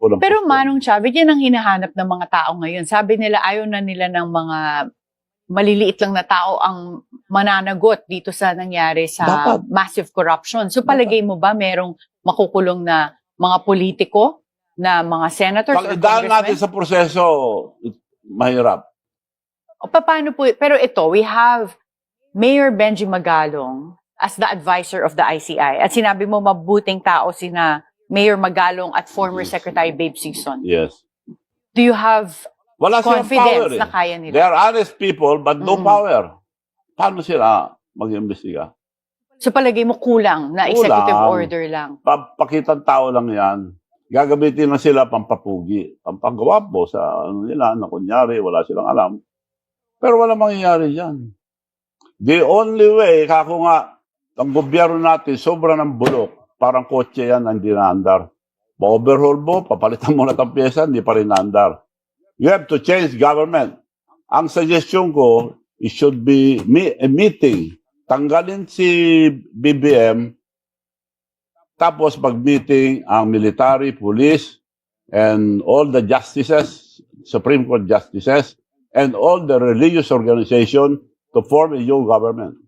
Pero Manong Chavez, yan ang hinahanap ng mga tao ngayon. Sabi nila, ayaw na nila ng mga maliliit lang na tao ang mananagot dito sa nangyari sa massive corruption. So palagay mo ba merong makukulong na mga politiko, na mga senators or Pag-idaan congressmen? natin sa proseso, mahirap. O paano po, pero ito, we have Mayor Benji Magalong as the advisor of the ICI. At sinabi mo mabuting tao sina Mayor Magalong at former Secretary Babe Sison. Yes. Do you have Wala silang confidence power, na kaya nila? They are honest people but no power. Paano sila mag-imbestiga? So palagay mo kulang na executive Kulang. order lang. Pakitang tao lang yan. Gagamitin na sila pampapugi, pampagawapo sa ano nila na kunyari wala silang alam. Pero wala mangyayari dyan. The only way, kako nga, ang gobyerno natin, sobra ng bulok. Parang kotse yan, hindi na-andar. Pa-overhaul mo, papalitan mo na ng pyesa, hindi pa rin na-andar. You have to change government. Ang suggestion ko, it should be a meeting. Tanggalin si BBM, tapos mag-meeting ang military, police, and all the justices, Supreme Court justices, and all the religious organization to form a new government.